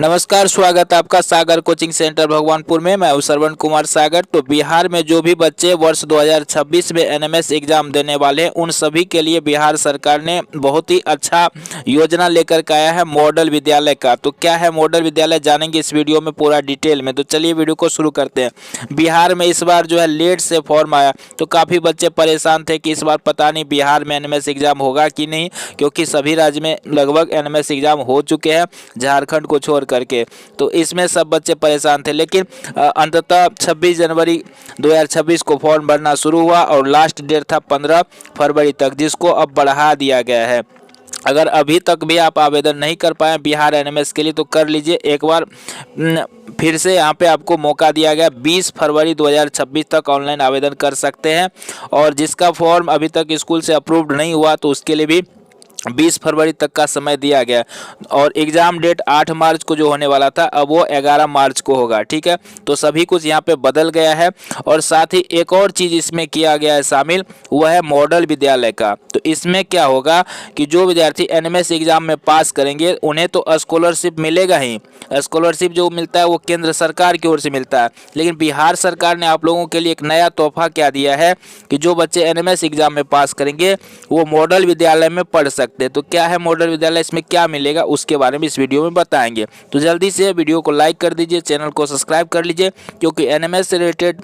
नमस्कार, स्वागत है आपका सागर कोचिंग सेंटर भगवानपुर में। मैं हूं श्रवण कुमार सागर। तो बिहार में जो भी बच्चे वर्ष 2026 में एनएमएस एग्जाम देने वाले हैं, उन सभी के लिए बिहार सरकार ने बहुत ही अच्छा योजना लेकर के आया है मॉडल विद्यालय का। तो क्या है मॉडल विद्यालय, जानेंगे इस वीडियो में पूरा डिटेल में। तो चलिए वीडियो को शुरू करते हैं। बिहार में इस बार जो है लेट से फॉर्म आया, तो काफ़ी बच्चे परेशान थे कि इस बार पता नहीं बिहार में एनएमएस एग्जाम होगा कि नहीं, क्योंकि सभी राज्य में लगभग एनएमएस एग्जाम हो चुके हैं, झारखंड को छोड़ करके। तो इसमें सब बच्चे परेशान थे, लेकिन अंततः 26 जनवरी 2026 को फॉर्म भरना शुरू हुआ और लास्ट डेट था 15 फरवरी तक, जिसको अब बढ़ा दिया गया है। अगर अभी तक भी आप आवेदन नहीं कर पाए बिहार एनएमएस के लिए तो कर लीजिए एक बार। फिर से यहाँ पे आपको मौका दिया गया, 20 फरवरी 2026 तक ऑनलाइन आवेदन कर सकते हैं। और जिसका फॉर्म अभी तक स्कूल से अप्रूव्ड नहीं हुआ तो उसके लिए भी 20 फरवरी तक का समय दिया गया। और एग्ज़ाम डेट 8 मार्च को जो होने वाला था, अब वो 11 मार्च को होगा। ठीक है, तो सभी कुछ यहाँ पे बदल गया है। और साथ ही एक और चीज़ इसमें किया गया है शामिल, वह है मॉडल विद्यालय का। तो इसमें क्या होगा कि जो विद्यार्थी एनएमएस एग्ज़ाम में पास करेंगे उन्हें तो स्कॉलरशिप मिलेगा ही। स्कॉलरशिप जो मिलता है वो केंद्र सरकार की ओर से मिलता है, लेकिन बिहार सरकार ने आप लोगों के लिए एक नया तोहफा क्या दिया है कि जो बच्चे एनएमएस एग्ज़ाम में पास करेंगे वो मॉडल विद्यालय में पढ़ सकते। तो क्या है मॉडल विद्यालय, इसमें क्या मिलेगा, उसके बारे में इस वीडियो में बताएंगे। तो जल्दी से वीडियो को लाइक कर दीजिए, चैनल को सब्सक्राइब कर लीजिए, क्योंकि एनएमएस से रिलेटेड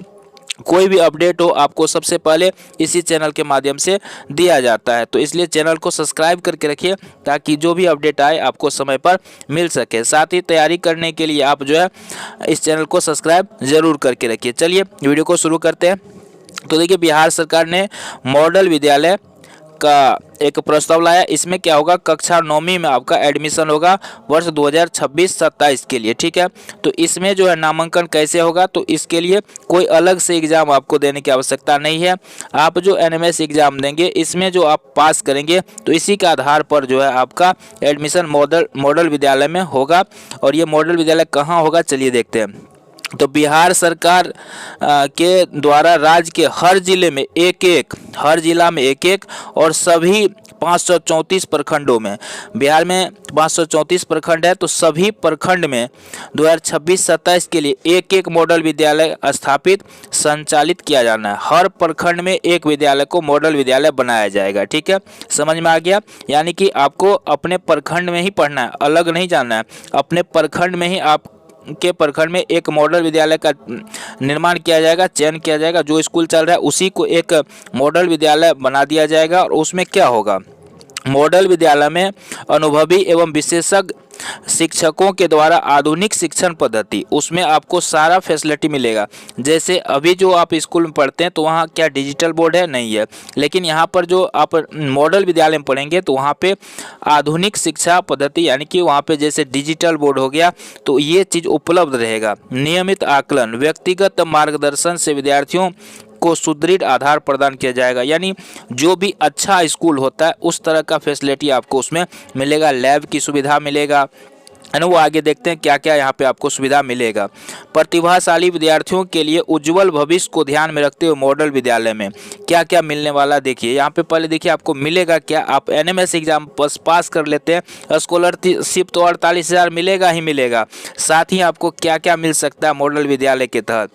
कोई भी अपडेट हो आपको सबसे पहले इसी चैनल के माध्यम से दिया जाता है। तो इसलिए चैनल को सब्सक्राइब करके रखिए ताकि जो भी अपडेट आए आपको समय पर मिल सके। साथ ही तैयारी करने के लिए आप जो है इस चैनल को सब्सक्राइब जरूर करके रखिए। चलिए वीडियो को शुरू करते हैं। तो देखिए, बिहार सरकार ने मॉडल विद्यालय का एक प्रस्ताव लाया। इसमें क्या होगा, कक्षा 9वीं में आपका एडमिशन होगा वर्ष 2026-27 के लिए। ठीक है, तो इसमें जो है नामांकन कैसे होगा, तो इसके लिए कोई अलग से एग्ज़ाम आपको देने की आवश्यकता नहीं है। आप जो एनएमएस एग्ज़ाम देंगे इसमें जो आप पास करेंगे तो इसी के आधार पर जो है आपका एडमिशन मॉडल विद्यालय में होगा। और ये मॉडल विद्यालय कहाँ होगा, चलिए देखते हैं। तो बिहार सरकार के द्वारा राज्य के हर जिले में हर जिला में एक और सभी 534 प्रखंडों में, बिहार में 534 प्रखंड है, तो सभी प्रखंड में 2026-27 के लिए एक मॉडल विद्यालय स्थापित संचालित किया जाना है। हर प्रखंड में एक विद्यालय को मॉडल विद्यालय बनाया जाएगा। ठीक है, समझ में आ गया। यानी कि आपको अपने प्रखंड में ही पढ़ना है, अलग नहीं जाना है। अपने प्रखंड में ही आप के प्रखंड में एक मॉडल विद्यालय का निर्माण किया जाएगा, चयन किया जाएगा। जो स्कूल चल रहा है उसी को एक मॉडल विद्यालय बना दिया जाएगा। और उसमें क्या होगा, मॉडल विद्यालय में अनुभवी एवं विशेषज्ञ शिक्षकों के द्वारा आधुनिक शिक्षण पद्धति, उसमें आपको सारा फैसिलिटी मिलेगा। जैसे अभी जो आप स्कूल में पढ़ते हैं तो वहाँ क्या डिजिटल बोर्ड है, नहीं है, लेकिन यहाँ पर जो आप मॉडल विद्यालय में पढ़ेंगे तो वहाँ पे आधुनिक शिक्षा पद्धति, यानी कि वहाँ पे जैसे डिजिटल बोर्ड हो गया, तो ये चीज़ उपलब्ध रहेगा। नियमित आकलन, व्यक्तिगत मार्गदर्शन से विद्यार्थियों को सुदृढ़ आधार प्रदान किया जाएगा। यानी जो भी अच्छा स्कूल होता है उस तरह का फैसिलिटी आपको उसमें मिलेगा। लैब की सुविधा मिलेगा, है ना। वो आगे देखते हैं क्या क्या यहाँ पे आपको सुविधा मिलेगा। प्रतिभाशाली विद्यार्थियों के लिए उज्जवल भविष्य को ध्यान में रखते हुए मॉडल विद्यालय में क्या क्या मिलने वाला, देखिए यहाँ पे पहले देखिए आपको मिलेगा क्या। आप एनएमएस एग्जाम पास कर लेते हैं, स्कॉलरशिप तो 48,000 मिलेगा ही मिलेगा। साथ ही आपको क्या क्या मिल सकता है मॉडल विद्यालय के तहत,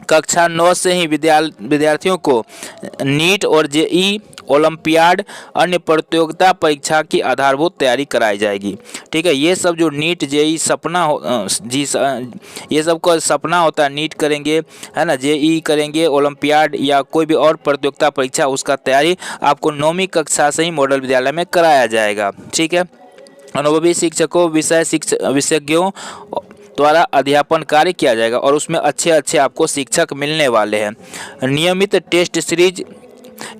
कक्षा 9 से ही विद्यार्थियों को नीट और जेई, ओलंपियाड, अन्य प्रतियोगिता परीक्षा की आधारभूत तैयारी कराई जाएगी। ठीक है, ये सब जो नीट जेई सपना ये सब का सपना होता है, नीट करेंगे, है ना, जेई करेंगे, ओलंपियाड या कोई भी और प्रतियोगिता परीक्षा, उसका तैयारी आपको 9वीं कक्षा से ही मॉडल विद्यालय में कराया जाएगा। ठीक है, अनुभवी शिक्षकों, विशेषज्ञों द्वारा अध्यापन कार्य किया जाएगा और उसमें अच्छे आपको शिक्षक मिलने वाले हैं। नियमित टेस्ट सीरीज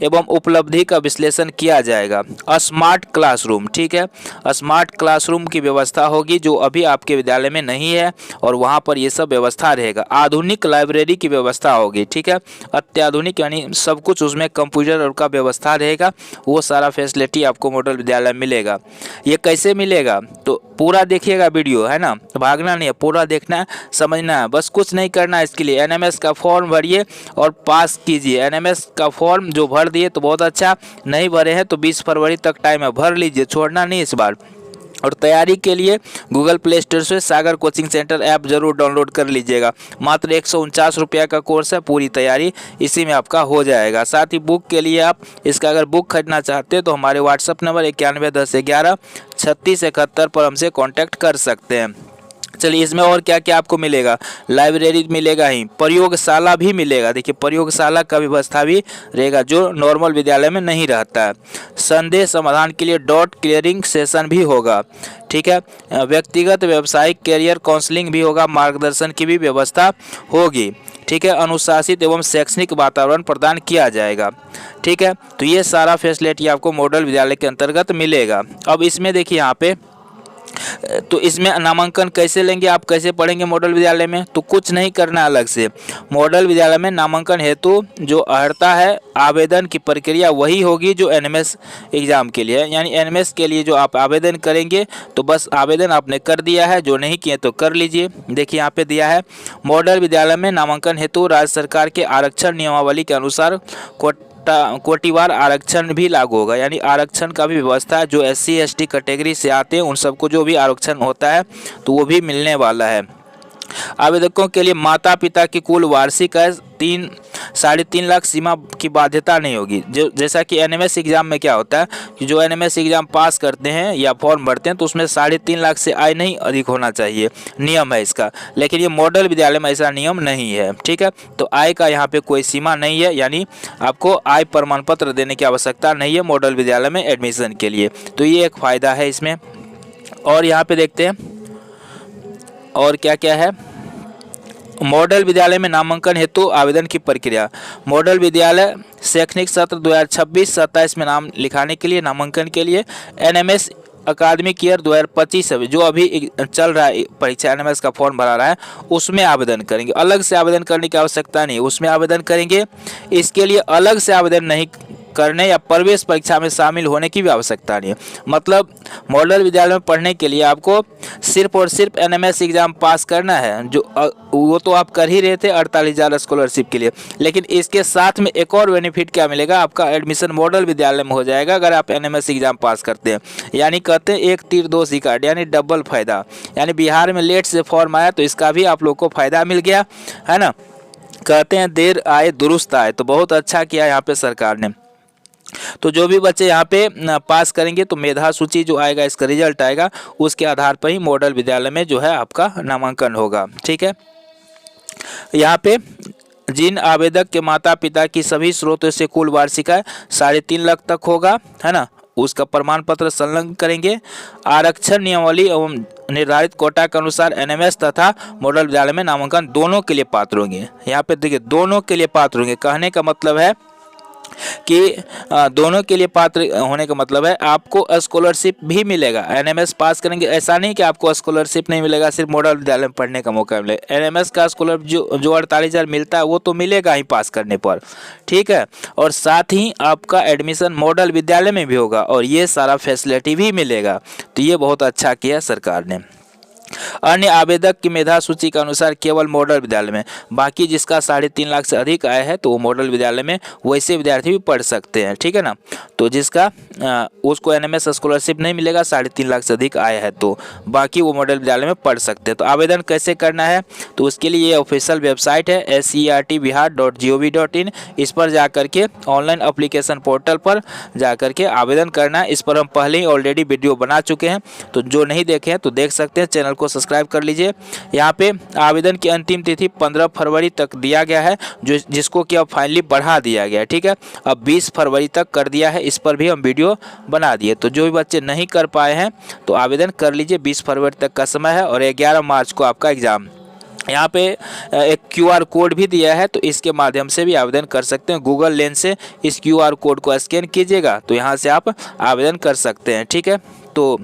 एवं उपलब्धि का विश्लेषण किया जाएगा। स्मार्ट क्लासरूम, ठीक है, स्मार्ट क्लासरूम की व्यवस्था होगी जो अभी आपके विद्यालय में नहीं है, और वहाँ पर ये सब व्यवस्था रहेगा। आधुनिक लाइब्रेरी की व्यवस्था होगी। ठीक है, अत्याधुनिक, यानी सब कुछ उसमें कंप्यूटर और का व्यवस्था रहेगा। वो सारा फैसिलिटी आपको मॉडल विद्यालय मिलेगा। ये कैसे मिलेगा, तो पूरा देखिएगा वीडियो, है ना, भागना नहीं है, पूरा देखना है, समझना है, बस कुछ नहीं करना है। इसके लिए एनएमएस का फॉर्म भरिए और पास कीजिए। एनएमएस का फॉर्म जो भर दिए तो बहुत अच्छा, नहीं भरे हैं तो 20 फरवरी तक टाइम है, भर लीजिए, छोड़ना नहीं इस बार। और तैयारी के लिए गूगल प्ले स्टोर से सागर कोचिंग सेंटर ऐप जरूर डाउनलोड कर लीजिएगा। मात्र 149 रुपया का कोर्स है, पूरी तैयारी इसी में आपका हो जाएगा। साथ ही बुक के लिए आप इसका अगर बुक खरीदना चाहते हैं तो हमारे व्हाट्सअप नंबर 9110113671 पर हमसे कॉन्टैक्ट कर सकते हैं। चलिए, इसमें और क्या क्या आपको मिलेगा, लाइब्रेरी मिलेगा ही, प्रयोगशाला भी मिलेगा। देखिए, प्रयोगशाला का व्यवस्था भी रहेगा जो नॉर्मल विद्यालय में नहीं रहता है। संदेह समाधान के लिए डॉट क्लियरिंग सेशन भी होगा, ठीक है। व्यक्तिगत व्यावसायिक कैरियर काउंसलिंग भी होगा, मार्गदर्शन की भी व्यवस्था होगी, ठीक है। अनुशासित एवं शैक्षणिक वातावरण प्रदान किया जाएगा, ठीक है। तो ये सारा फैसिलिटी आपको मॉडल विद्यालय के अंतर्गत मिलेगा। अब इसमें देखिए यहाँ पे, तो इसमें नामांकन कैसे लेंगे, आप कैसे पढ़ेंगे मॉडल विद्यालय में, तो कुछ नहीं करना अलग से। मॉडल विद्यालय में नामांकन हेतु जो अर्हता है, आवेदन की प्रक्रिया वही होगी जो एनएमएस एग्जाम के लिए है। यानी एनएमएस के लिए जो आप आवेदन करेंगे तो बस आवेदन आपने कर दिया है, जो नहीं किए तो कर लीजिए। देखिए यहाँ पे दिया है, मॉडल विद्यालय में नामांकन हेतु राज्य सरकार के आरक्षण नियमावली के अनुसार कोटिवार आरक्षण भी लागू होगा। यानी आरक्षण का भी व्यवस्था है, जो SC ST कैटेगरी से आते हैं उन सबको जो भी आरक्षण होता है तो वो भी मिलने वाला है। आवेदकों के लिए माता पिता की कुल वार्षिक आय 3.5 लाख सीमा की बाध्यता नहीं होगी। जो जैसा कि एनएमएस एग्जाम में क्या होता है कि जो एनएमएस एग्जाम पास करते हैं या फॉर्म भरते हैं तो उसमें 3.5 लाख से आय नहीं अधिक होना चाहिए, नियम है इसका। लेकिन ये मॉडल विद्यालय में ऐसा नियम नहीं है, ठीक है। तो आय का यहाँ पे कोई सीमा नहीं है, यानी आपको आय प्रमाण पत्र देने की आवश्यकता नहीं है मॉडल विद्यालय में एडमिशन के लिए। तो ये एक फ़ायदा है इसमें। और यहाँ पे देखते हैं और क्या क्या है। मॉडल विद्यालय में नामांकन हेतु आवेदन की प्रक्रिया। मॉडल विद्यालय शैक्षणिक सत्र 2026-27 में नाम लिखाने के लिए, नामांकन के लिए एनएमएस अकादमिक ईयर 2025 जो अभी चल रहा है परीक्षा, एनएमएस का फॉर्म भरा रहा है, उसमें आवेदन करेंगे। अलग से आवेदन करने की आवश्यकता नहीं, उसमें आवेदन करेंगे। इसके लिए अलग से आवेदन नहीं करने या प्रवेश परीक्षा में शामिल होने की भी आवश्यकता नहीं है। मतलब मॉडल विद्यालय में पढ़ने के लिए आपको सिर्फ और सिर्फ एनएमएस एग्जाम पास करना है, जो वो तो आप कर ही रहे थे 48,000 स्कॉलरशिप के लिए। लेकिन इसके साथ में एक और बेनिफिट क्या मिलेगा, आपका एडमिशन मॉडल विद्यालय में हो जाएगा अगर आप एनएमएस एग्जाम पास करते हैं। यानी कहते हैं एक तीर दो शिकार, यानी डबल फायदा। यानी बिहार में लेट से फॉर्म आया तो इसका भी आप लोग को फायदा मिल गया है ना। कहते हैं देर आए दुरुस्त आए, तो बहुत अच्छा किया यहाँ पे सरकार ने। तो जो भी बच्चे यहाँ पे पास करेंगे तो मेधा सूची जो आएगा, इसका रिजल्ट आएगा, उसके आधार पर ही मॉडल विद्यालय में जो है आपका नामांकन होगा, ठीक है। यहाँ पे जिन आवेदक के माता पिता की सभी स्रोतों से कुल वार्षिक आय 3.5 लाख तक होगा, है ना, उसका प्रमाण पत्र संलग्न करेंगे। आरक्षण नियमावली एवं निर्धारित कोटा के अनुसार एनएमएस तथा मॉडल विद्यालय में नामांकन दोनों के लिए पात्र होंगे। यहाँ पे देखिए, दोनों के लिए पात्र होंगे, कहने का मतलब है कि दोनों के लिए पात्र होने का मतलब है आपको स्कॉलरशिप भी मिलेगा। एनएमएस पास करेंगे, ऐसा नहीं कि आपको स्कॉलरशिप नहीं मिलेगा, सिर्फ मॉडल विद्यालय में पढ़ने का मौका मिलेगा। एनएमएस का स्कॉलरशिप जो 48,000 मिलता है वो तो मिलेगा ही पास करने पर, ठीक है। और साथ ही आपका एडमिशन मॉडल विद्यालय में भी होगा और ये सारा फैसिलिटी भी मिलेगा। तो ये बहुत अच्छा किया सरकार ने। अन्य आवेदक की मेधा सूची के अनुसार केवल मॉडल विद्यालय में, बाकी जिसका 3.5 लाख से अधिक आय है तो वो मॉडल विद्यालय में वैसे विद्यार्थी भी पढ़ सकते हैं, ठीक है ना। तो जिसका उसको एनएमएस स्कॉलरशिप नहीं मिलेगा, 3.5 लाख से अधिक आय है, तो बाकी वो मॉडल विद्यालय में पढ़ सकते हैं। तो आवेदन कैसे करना है, तो उसके लिए ये ऑफिशियल वेबसाइट है SERTBihar.gov.in। इस पर जाकर के ऑनलाइन एप्लीकेशन पोर्टल पर जाकर के आवेदन करना है। इस पर हम पहले ही ऑलरेडी वीडियो बना चुके हैं, तो जो नहीं देखे हैं तो देख सकते हैं, चैनल को सब्सक्राइब कर लीजिए। यहाँ पे आवेदन की अंतिम तिथि 15 फरवरी तक दिया गया है, जिसको कि अब फाइनली बढ़ा दिया गया है, ठीक है। अब 20 फरवरी तक कर दिया है, इस पर भी हम वीडियो बना दिए। तो जो भी बच्चे नहीं कर पाए हैं तो आवेदन कर लीजिए, 20 फरवरी तक का समय है और 11 मार्च को आपका एग्जाम। यहाँ पे एक QR कोड भी दिया है, तो इसके माध्यम से भी आवेदन कर सकते हैं। गूगल लेंस से इस QR कोड को स्कैन कीजिएगा तो यहाँ से आप आवेदन कर सकते हैं, ठीक है। तो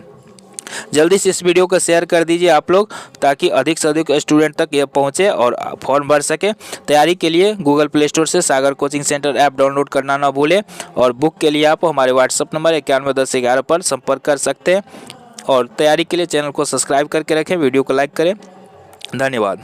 जल्दी से इस वीडियो को शेयर कर दीजिए आप लोग, ताकि अधिक से अधिक स्टूडेंट तक ये पहुँचे और फॉर्म भर सके। तैयारी के लिए गूगल प्ले स्टोर से सागर कोचिंग सेंटर ऐप डाउनलोड करना ना भूलें। और बुक के लिए आप हमारे व्हाट्सअप नंबर 911011 पर संपर्क कर सकते हैं। और तैयारी के लिए चैनल को सब्सक्राइब करके रखें, वीडियो को लाइक करें। धन्यवाद।